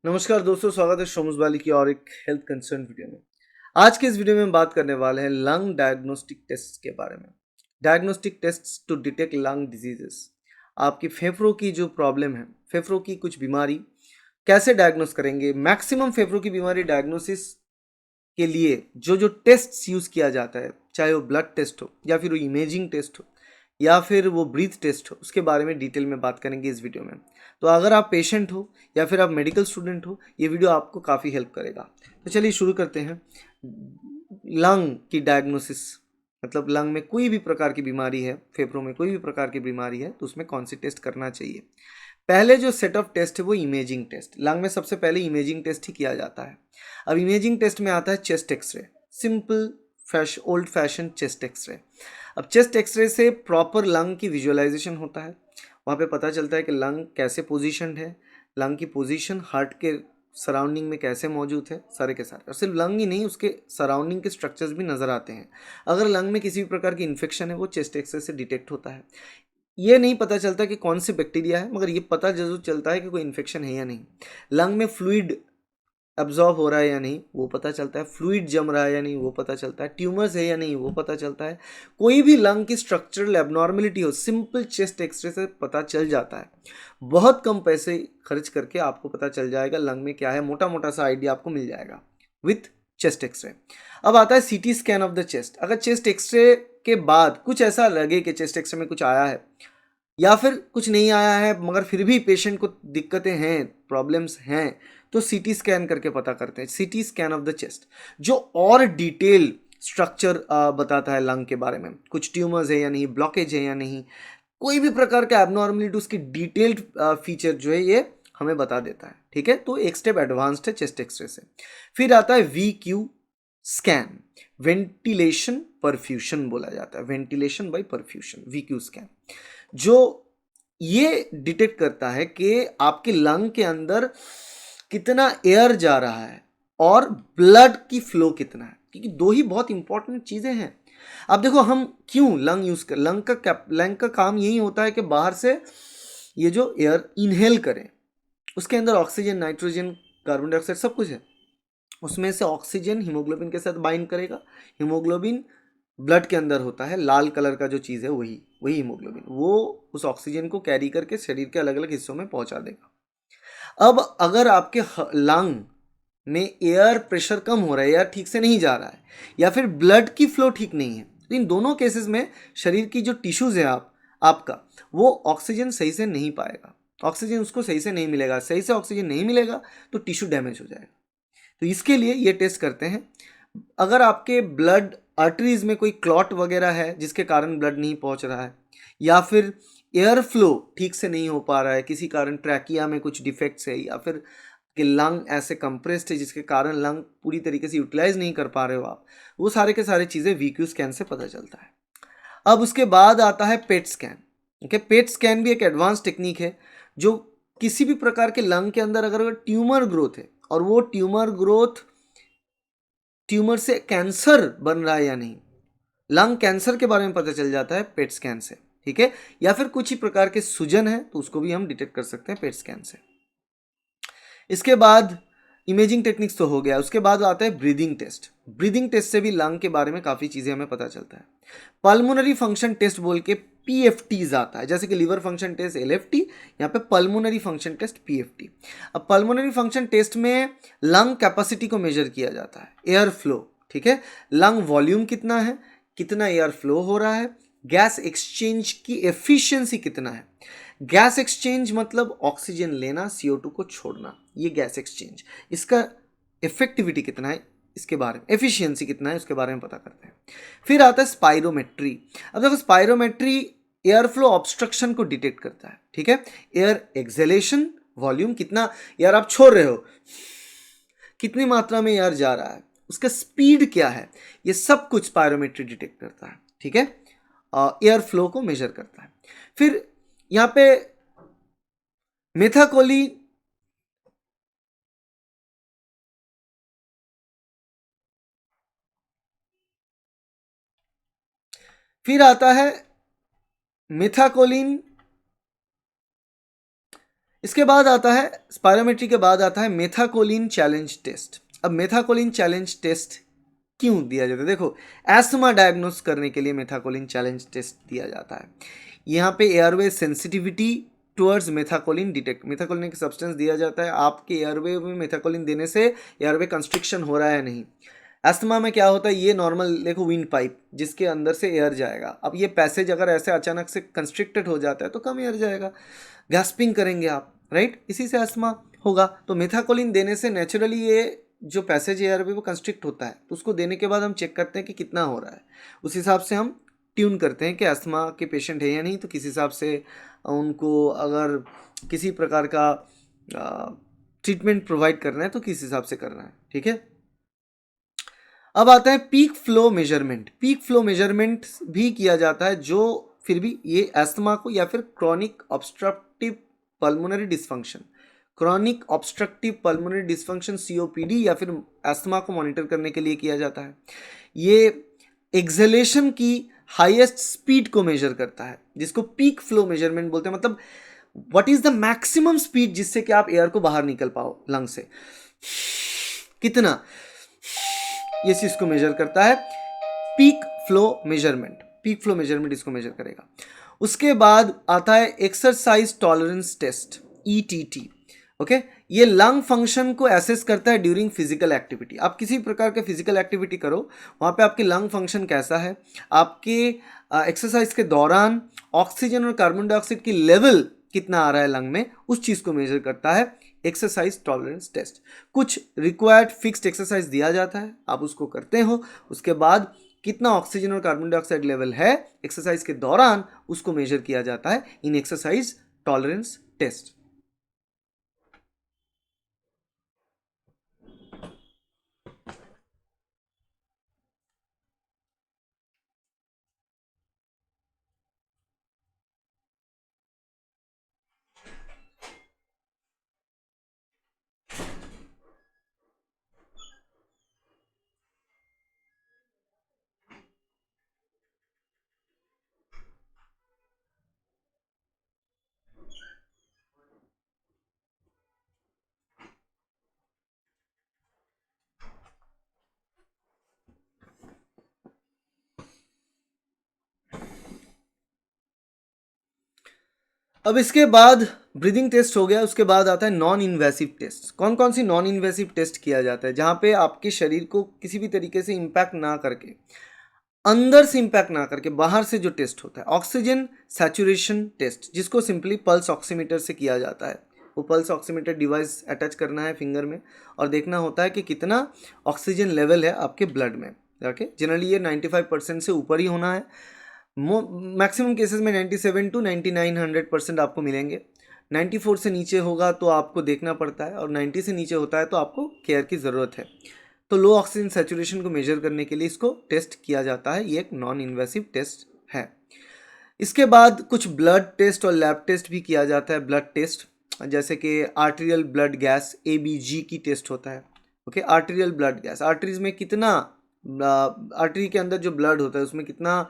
नमस्कार दोस्तों, स्वागत है शोमुज वाली की और एक हेल्थ कंसर्न वीडियो में। आज के इस वीडियो में हम बात करने वाले हैं लंग डायग्नोस्टिक टेस्ट के बारे में। Diagnostic test to detect lung diseases. आपकी फेफड़ों की जो प्रॉब्लम है, फेफड़ों की कुछ बीमारी कैसे डायग्नोस करेंगे। मैक्सिमम फेफड़ों की बीमारी डायग्नोसिस के लिए जो जो टेस्ट यूज़ किया जाता है, चाहे वो ब्लड टेस्ट हो या फिर वो इमेजिंग टेस्ट हो या फिर वो ब्रीथ टेस्ट हो, उसके बारे में डिटेल में बात करेंगे इस वीडियो में। तो अगर आप पेशेंट हो या फिर आप मेडिकल स्टूडेंट हो, ये वीडियो आपको काफ़ी हेल्प करेगा। तो चलिए शुरू करते हैं। लंग की डायग्नोसिस मतलब लंग में कोई भी प्रकार की बीमारी है, फेफड़ों में कोई भी प्रकार की बीमारी है तो उसमें कौन सी टेस्ट करना चाहिए। पहले जो सेट ऑफ टेस्ट है वो इमेजिंग टेस्ट। लंग में सबसे पहले इमेजिंग टेस्ट ही किया जाता है। अब इमेजिंग टेस्ट में आता है chest x-ray, simple old fashion chest x-ray. अब चेस्ट एक्सरे से प्रॉपर लंग की विजुअलाइजेशन होता है। वहाँ पे पता चलता है कि लंग कैसे पोजीशनड है, लंग की पोजीशन हार्ट के सराउंडिंग में कैसे मौजूद है, सारे के सारे। और सिर्फ लंग ही नहीं, उसके सराउंडिंग के स्ट्रक्चर्स भी नज़र आते हैं। अगर लंग में किसी भी प्रकार की इन्फेक्शन है वो चेस्ट एक्सरे से डिटेक्ट होता है। ये नहीं पता चलता कि कौन सी बैक्टीरिया है, मगर ये पता जरूर चलता है कि कोई इन्फेक्शन है या नहीं। लंग में फ्लूइड एब्जॉर्ब हो रहा है या नहीं वो पता चलता है, फ्लूइड जम रहा है या नहीं वो पता चलता है, ट्यूमर्स है या नहीं वो पता चलता है। कोई भी लंग की स्ट्रक्चरल एबनॉर्मेलिटी हो, सिंपल चेस्ट एक्सरे से पता चल जाता है। बहुत कम पैसे खर्च करके आपको पता चल जाएगा लंग में क्या है, मोटा मोटा सा आइडिया आपको मिल जाएगा विथ चेस्ट एक्सरे। अब आता है CT scan of the chest. अगर चेस्ट एक्सरे के बाद कुछ ऐसा लगे कि चेस्ट एक्सरे में कुछ आया है या फिर कुछ नहीं आया है, मगर फिर भी पेशेंट को दिक्कतें हैं, प्रॉब्लम्स हैं, तो सीटी स्कैन करके पता करते हैं। CT scan of the chest जो और डिटेल स्ट्रक्चर बताता है लंग के बारे में, कुछ ट्यूमर्स है या नहीं, ब्लॉकेज है या नहीं, कोई भी प्रकार का एबनॉर्मलिटी, उसकी डिटेल्ड फीचर जो है ये हमें बता देता है। ठीक है, तो एक स्टेप एडवांस्ड है चेस्ट एक्सरे से। फिर आता है V Q scan, ventilation perfusion बोला जाता है, ventilation by perfusion, V Q scan, जो ये डिटेक्ट करता है कि आपके लंग के अंदर कितना एयर जा रहा है और ब्लड की फ्लो कितना है, क्योंकि दो ही बहुत इंपॉर्टेंट चीज़ें हैं। अब देखो हम क्यों लंग यूज़ कर, लंग का काम यही होता है कि बाहर से ये जो एयर इनहेल करें, उसके अंदर ऑक्सीजन, नाइट्रोजन, कार्बन डाइऑक्साइड सब कुछ है। उसमें से ऑक्सीजन हीमोग्लोबिन के साथ बाइंड करेगा। हीमोग्लोबिन ब्लड के अंदर होता है, लाल कलर का जो चीज़ है वही वही हीमोग्लोबिन, वो उस ऑक्सीजन को कैरी करके शरीर के अलग अलग हिस्सों में पहुंचा देगा। अब अगर आपके लंग में एयर प्रेशर कम हो रहा है, एयर ठीक से नहीं जा रहा है, या फिर ब्लड की फ्लो ठीक नहीं है, तो इन दोनों केसेस में शरीर की जो टिश्यूज है आपका, वो ऑक्सीजन सही से नहीं पाएगा, ऑक्सीजन उसको सही से नहीं मिलेगा। सही से ऑक्सीजन नहीं मिलेगा तो टिश्यू डैमेज हो जाएगा। तो इसके लिए ये टेस्ट करते हैं। अगर आपके ब्लड आर्टरीज में कोई क्लॉट वगैरह है जिसके कारण ब्लड नहीं पहुंच रहा है, या फिर एयर फ्लो ठीक से नहीं हो पा रहा है, किसी कारण ट्रैकिया में कुछ डिफेक्ट्स है, या फिर कि लंग ऐसे कंप्रेस्ड है जिसके कारण लंग पूरी तरीके से यूटिलाइज नहीं कर पा रहे हो आप, वो सारे के सारे चीज़ें वीक्यू स्कैन से पता चलता है। अब उसके बाद आता है PET scan. Okay, PET scan भी एक एडवांस टेक्निक है जो किसी भी प्रकार के लंग के अंदर अगर ट्यूमर ग्रोथ है और वो ट्यूमर से कैंसर बन रहा है या नहीं, लंग कैंसर के बारे में पता चल जाता है पेट स्कैन से। ठीक है, या फिर कुछ ही प्रकार के सूजन है तो उसको भी हम डिटेक्ट कर सकते हैं पेट स्कैन से। इसके बाद इमेजिंग टेक्निक्स तो हो गया, उसके बाद आता है ब्रीदिंग टेस्ट। ब्रीदिंग टेस्ट से भी लंग के बारे में काफ़ी चीज़ें हमें पता चलता है। पल्मोनरी फंक्शन टेस्ट बोल के पीएफटीज आता है, जैसे कि लिवर फंक्शन टेस्ट एलएफटी, यहाँ पे पल्मोनरी फंक्शन टेस्ट पीएफटी। अब पल्मोनरी फंक्शन टेस्ट में लंग कैपेसिटी को मेजर किया जाता है, एयर फ्लो। ठीक है, लंग वॉल्यूम कितना है, कितना एयर फ्लो हो रहा है, गैस एक्सचेंज की एफिशिएंसी कितना है। गैस एक्सचेंज मतलब ऑक्सीजन लेना, CO2 को छोड़ना, ये गैस एक्सचेंज, इसका इफेक्टिविटी कितना है, इसके बारे में एफिशिएंसी कितना है उसके बारे में पता करते हैं। फिर आता है स्पाइरोमेट्री। अब देखो स्पाइरोमेट्री एयर फ्लो ऑब्स्ट्रक्शन को डिटेक्ट करता है। ठीक है, एयर एक्सेलेशन, वॉल्यूम कितना एयर आप छोड़ रहे हो, कितनी मात्रा में एयर जा रहा है, उसका स्पीड क्या है, ये सब कुछ स्पाइरोमेट्री डिटेक्ट करता है। ठीक है, एयर फ्लो को मेजर करता है। फिर यहाँ पे मेथाकोली फिर आता है मिथाकोलिन इसके बाद आता है स्पायरोमेट्री के बाद आता है मेथाकोलिन चैलेंज टेस्ट। अब मेथाकोलिन चैलेंज टेस्ट क्यों दिया जाता है? देखो, एस्थमा डायग्नोस करने के लिए मेथाकोलिन चैलेंज टेस्ट दिया जाता है। यहाँ पे airway sensitivity towards methacholine detect, methacholine एक सब्सटेंस दिया जाता है, आपके एयरवे में मेथाकोलिन देने से एयरवे कंस्ट्रिक्शन हो रहा है नहीं। एस्थमा में क्या होता है, ये नॉर्मल देखो विंड पाइप जिसके अंदर से एयर जाएगा, अब ये पैसेज अगर ऐसे अचानक से कंस्ट्रिक्टेड हो जाता है तो कम एयर जाएगा, गैस्पिंग करेंगे आप, राइट, इसी से एस्थमा होगा। तो मेथाकोलिन देने से नेचुरली ये जो पैसेज एयर में वो कंस्ट्रिक्ट होता है, तो उसको देने के बाद हम चेक करते हैं कि कितना हो रहा है, उस हिसाब से हम ट्यून करते हैं कि अस्थमा के पेशेंट है या नहीं। तो किस हिसाब से उनको अगर किसी प्रकार का ट्रीटमेंट प्रोवाइड करना है तो किस हिसाब से करना है, ठीक है। अब आता है peak flow measurement. Peak flow measurement भी किया जाता है, जो फिर भी ये एस्थमा को या फिर chronic obstructive pulmonary dysfunction, chronic obstructive pulmonary dysfunction COPD या फिर एस्थमा को मॉनिटर करने के लिए किया जाता है। ये एक्सहेलेशन की हाईएस्ट स्पीड को मेजर करता है, जिसको पीक फ्लो मेजरमेंट बोलते हैं। मतलब what is the maximum speed जिससे कि आप एयर को बाहर निकल पाओ लंग से, कितना, ये चीज को मेजर करता है peak flow measurement. Peak flow measurement इसको मेजर करेगा। उसके बाद आता है exercise tolerance test, ETT. Okay, ये लंग फंक्शन को एसेस करता है ड्यूरिंग फिजिकल एक्टिविटी। आप किसी प्रकार के फिजिकल एक्टिविटी करो, वहाँ पे आपकी लंग फंक्शन कैसा है, आपके एक्सरसाइज के दौरान ऑक्सीजन और कार्बन डाइऑक्साइड की लेवल कितना आ रहा है लंग में, उस चीज़ को मेजर करता है एक्सरसाइज टॉलरेंस टेस्ट। कुछ रिक्वायर्ड फिक्स्ड एक्सरसाइज दिया जाता है, आप उसको करते हो, उसके बाद कितना ऑक्सीजन और कार्बन डाइऑक्साइड लेवल है एक्सरसाइज के दौरान, उसको मेजर किया जाता है इन एक्सरसाइज टॉलरेंस टेस्ट। अब इसके बाद ब्रीदिंग टेस्ट हो गया, उसके बाद आता है नॉन इन्वेसिव टेस्ट। कौन कौन सी नॉन इन्वेसिव टेस्ट किया जाता है, जहाँ पे आपके शरीर को किसी भी तरीके से इम्पैक्ट ना करके, अंदर से इम्पैक्ट ना करके बाहर से जो टेस्ट होता है, ऑक्सीजन सैचुरेशन टेस्ट, जिसको सिंपली पल्स ऑक्सीमीटर से किया जाता है। वो पल्स ऑक्सीमीटर डिवाइस अटैच करना है फिंगर में और देखना होता है कि कितना ऑक्सीजन लेवल है आपके ब्लड में। ओके, जनरली ये 95% से ऊपर ही होना है। मैक्सिमम केसेस में 97 टू 99 100% आपको मिलेंगे। 94 से नीचे होगा तो आपको देखना पड़ता है, और 90 से नीचे होता है तो आपको केयर की ज़रूरत है। तो लो ऑक्सीजन सैचुरेशन को मेजर करने के लिए इसको टेस्ट किया जाता है, ये एक नॉन इन्वेसिव टेस्ट है। इसके बाद कुछ ब्लड टेस्ट और लैब टेस्ट भी किया जाता है। ब्लड टेस्ट जैसे कि आर्टेरियल ब्लड गैस ABG की टेस्ट होता है। Okay, arterial blood gas, arteries में कितना, आर्टरी के अंदर जो ब्लड होता है उसमें कितना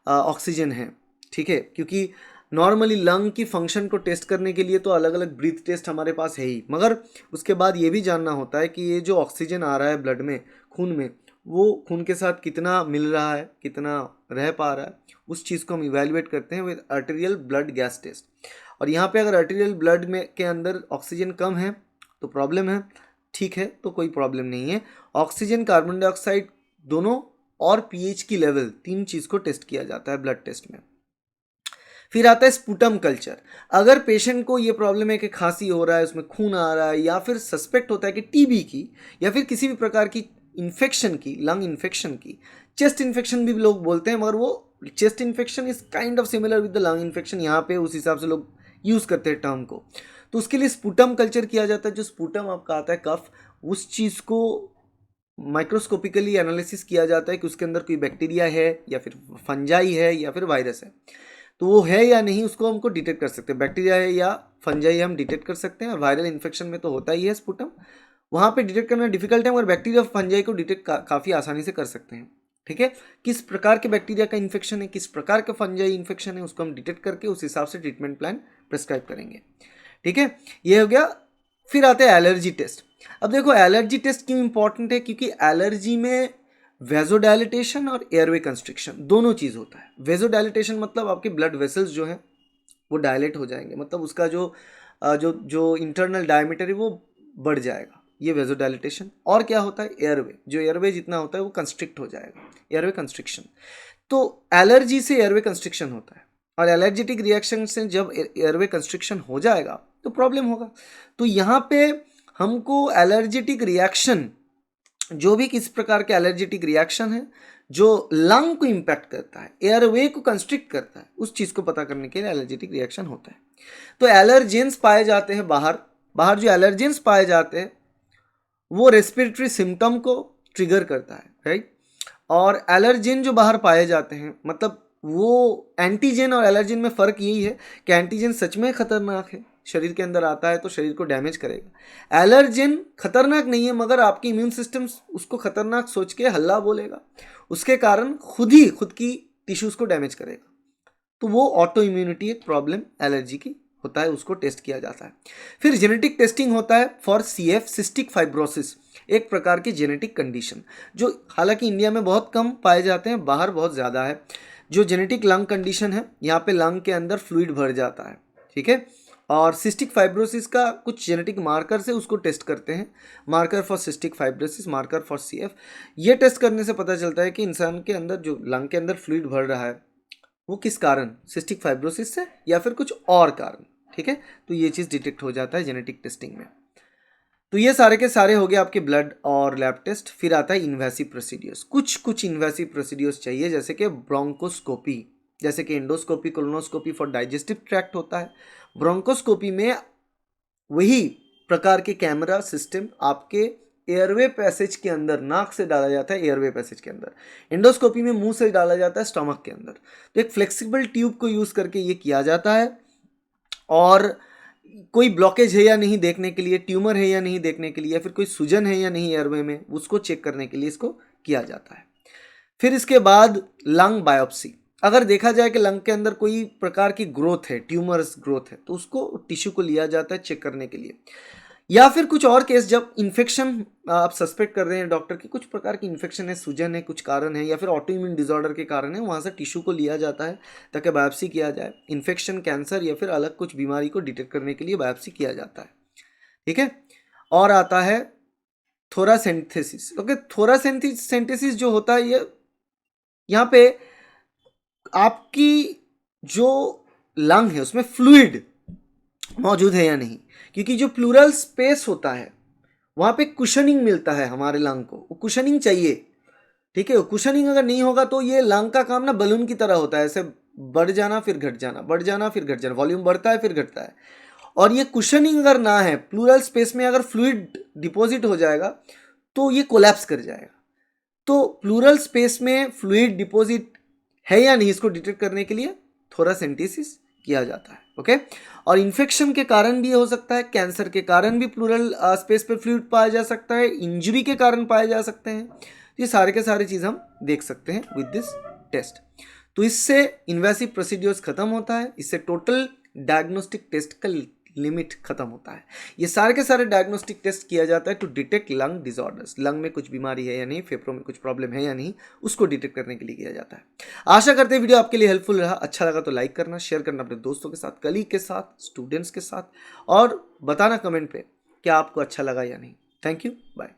ऑक्सीजन है, ठीक है, क्योंकि नॉर्मली लंग की फंक्शन को टेस्ट करने के लिए तो अलग अलग ब्रीथ टेस्ट हमारे पास है ही, मगर उसके बाद ये भी जानना होता है कि ये जो ऑक्सीजन आ रहा है ब्लड में, खून में, वो खून के साथ कितना मिल रहा है, कितना रह पा रहा है, उस चीज़ को हम इवेल्युएट करते हैं with arterial blood gas test. और यहाँ पे अगर आर्टेरियल ब्लड में के अंदर ऑक्सीजन कम है तो प्रॉब्लम है, ठीक है तो कोई प्रॉब्लम नहीं है। ऑक्सीजन, कार्बन डाइऑक्साइड दोनों और पीएच की लेवल, तीन चीज़ को टेस्ट किया जाता है ब्लड टेस्ट में। फिर आता है स्पुटम कल्चर। अगर पेशेंट को ये प्रॉब्लम है कि खांसी हो रहा है, उसमें खून आ रहा है, या फिर सस्पेक्ट होता है कि टीबी की या फिर किसी भी प्रकार की इन्फेक्शन की, लंग इन्फेक्शन की, चेस्ट इन्फेक्शन भी लोग बोलते हैं, मगर वो chest infection is kind of similar with the lung infection, यहाँ पे उस हिसाब से लोग यूज़ करते हैं टर्म को। तो उसके लिए स्पुटम कल्चर किया जाता है। जो स्पुटम आपका आता है कफ, उस चीज़ को माइक्रोस्कोपिकली एनालिसिस किया जाता है कि उसके अंदर कोई बैक्टीरिया है या फिर फंजाई है या फिर वायरस है, तो वो है या नहीं उसको हमको डिटेक्ट कर सकते हैं। बैक्टीरिया है या फंजाई हम डिटेक्ट कर सकते हैं, और वायरल इन्फेक्शन में तो होता ही है स्पुटम, वहाँ पे डिटेक्ट करना डिफिकल्ट है, मगर बैक्टीरिया फंजाई को डिटेक्ट काफ़ी आसानी से कर सकते हैं, ठीक है। किस प्रकार के बैक्टीरिया का इन्फेक्शन है, किस प्रकार का फंजाई इन्फेक्शन है, उसको हम डिटेक्ट करके उस हिसाब से ट्रीटमेंट प्लान प्रिस्क्राइब करेंगे, ठीक है, ये हो गया। फिर आते हैं एलर्जी टेस्ट। अब देखो एलर्जी टेस्ट क्यों इंपॉर्टेंट है, क्योंकि एलर्जी में वेजोडाइलेटेशन और एयरवे कंस्ट्रिक्शन दोनों चीज़ होता है। वेजोडाइलेटेशन मतलब आपके ब्लड वेसल्स जो हैं वो डायलेट हो जाएंगे, मतलब उसका जो इंटरनल डायमीटर है वो बढ़ जाएगा, ये वेजोडाइलेटेशन। और क्या होता है, एयरवे, जो एयरवे जितना होता है वो कंस्ट्रिक्ट हो जाएगा, एयरवे कंस्ट्रिक्शन। तो एलर्जी से एयरवे कंस्ट्रिक्शन होता है, और एलर्जेटिक रिएक्शन से जब एयरवे कंस्ट्रिक्शन हो जाएगा तो प्रॉब्लम होगा। तो यहाँ पे हमको एलर्जेटिक रिएक्शन, जो भी किस प्रकार के एलर्जेटिक रिएक्शन है जो लंग को इंपैक्ट करता है, एयरवे को कंस्ट्रिक्ट करता है, उस चीज़ को पता करने के लिए एलर्जेटिक रिएक्शन होता है। तो एलर्जेंस पाए जाते हैं बाहर जो एलर्जेंस पाए जाते हैं वो रेस्पिरेटरी सिम्टम को ट्रिगर करता है, राइट। और एलर्जेन जो बाहर पाए जाते हैं, मतलब वो एंटीजन और एलर्जेन में फ़र्क यही है कि एंटीजन सच में खतरनाक है, शरीर के अंदर आता है तो शरीर को डैमेज करेगा। एलर्जेन खतरनाक नहीं है, मगर आपकी इम्यून सिस्टम उसको खतरनाक सोच के हल्ला बोलेगा, उसके कारण खुद की टिश्यूज़ को डैमेज करेगा। तो वो ऑटो इम्यूनिटी एक प्रॉब्लम एलर्जी की होता है, उसको टेस्ट किया जाता है। फिर जेनेटिक टेस्टिंग होता है फॉर सीएफ, सिस्टिक फाइब्रोसिस, एक प्रकार की जेनेटिक कंडीशन जो हालांकि इंडिया में बहुत कम पाए जाते हैं, बाहर बहुत ज़्यादा है। जो जेनेटिक लंग कंडीशन है, यहाँ पे लंग के अंदर फ्लूइड भर जाता है, ठीक है। और सिस्टिक फाइब्रोसिस का कुछ जेनेटिक मार्कर से उसको टेस्ट करते हैं, marker for cystic fibrosis, marker for CF. ये टेस्ट करने से पता चलता है कि इंसान के अंदर जो लंग के अंदर फ्लूइड भर रहा है वो किस कारण, सिस्टिक फाइब्रोसिस से या फिर कुछ और कारण, ठीक है। तो ये चीज़ डिटेक्ट हो जाता है जेनेटिक टेस्टिंग में। तो ये सारे के सारे हो गए आपके ब्लड और लैब टेस्ट। फिर आता है इन्वेसिव प्रोसीडियर्स। कुछ इन्वेसिव प्रोसीडियर्स चाहिए, जैसे कि ब्रोंकोस्कोपी, जैसे कि endoscopy, colonoscopy for digestive tract होता है। ब्रोंकोस्कोपी में वही प्रकार के कैमरा सिस्टम आपके एयरवे पैसेज के अंदर, नाक से डाला जाता है एयरवे पैसेज के अंदर। एंडोस्कोपी में मुंह से डाला जाता है स्टमक के अंदर। तो एक फ्लेक्सिबल ट्यूब को यूज़ करके ये किया जाता है, और कोई ब्लॉकेज है या नहीं देखने के लिए, ट्यूमर है या नहीं देखने के लिए, या फिर कोई सूजन है या नहीं एयरवे में, उसको चेक करने के लिए इसको किया जाता है। फिर इसके बाद लंग बायोप्सी। अगर देखा जाए कि लंग के अंदर कोई प्रकार की ग्रोथ है, ट्यूमर्स ग्रोथ है, तो उसको टिश्यू को लिया जाता है चेक करने के लिए। या फिर कुछ और केस, जब इन्फेक्शन आप सस्पेक्ट कर रहे हैं डॉक्टर की कुछ प्रकार की इन्फेक्शन है, सूजन है, कुछ कारण है, या फिर ऑटो इम्यून डिसऑर्डर के कारण है, वहाँ से टिश्यू को लिया जाता है ताकि बायोप्सी किया जाए। इन्फेक्शन, कैंसर या फिर अलग कुछ बीमारी को डिटेक्ट करने के लिए बायोप्सी किया जाता है, ठीक है। और आता है थोरासेंथेसिस। ओके, थोरासेंथेसिस जो होता है, ये यहाँ पे आपकी जो लंग है उसमें फ्लूइड मौजूद है या नहीं, क्योंकि जो प्लूरल स्पेस होता है वहाँ पे कुशनिंग मिलता है हमारे लंग को, वो कुशनिंग चाहिए, ठीक है। वो कुशनिंग अगर नहीं होगा तो ये लंग का काम ना बलून की तरह होता है, ऐसे बढ़ जाना फिर घट जाना, बढ़ जाना फिर घट जाना, वॉल्यूम बढ़ता है फिर घटता है। और ये कुशनिंग अगर ना है, प्लूरल स्पेस में अगर फ्लूइड डिपॉजिट हो जाएगा तो ये कोलैप्स कर जाएगा। तो प्लूरल स्पेस में फ्लूइड डिपॉजिट है या नहीं, इसको डिटेक्ट करने के लिए थोरासेंटेसिस किया जाता है, ओके। और इन्फेक्शन के कारण भी हो सकता है, कैंसर के कारण भी प्लूरल स्पेस पे फ्लूइड पाया जा सकता है, इंजरी के कारण पाए जा सकते हैं। ये सारे के सारे चीज़ हम देख सकते हैं विद दिस टेस्ट। तो इससे इन्वेसिव प्रोसीड्यूर्स खत्म होता है, इससे टोटल डायग्नोस्टिक टेस्ट का लिमिट खत्म होता है। ये सारे के सारे डायग्नोस्टिक टेस्ट किया जाता है to detect lung disorders, lung में कुछ बीमारी है या नहीं, फेफड़ों में कुछ प्रॉब्लम है या नहीं, उसको डिटेक्ट करने के लिए किया जाता है। आशा करते हैं वीडियो आपके लिए हेल्पफुल रहा। अच्छा लगा तो लाइक करना, शेयर करना अपने दोस्तों के साथ, कलीग के साथ, स्टूडेंट्स के साथ, और बताना कमेंट पे क्या आपको अच्छा लगा या नहीं। Thank you, bye.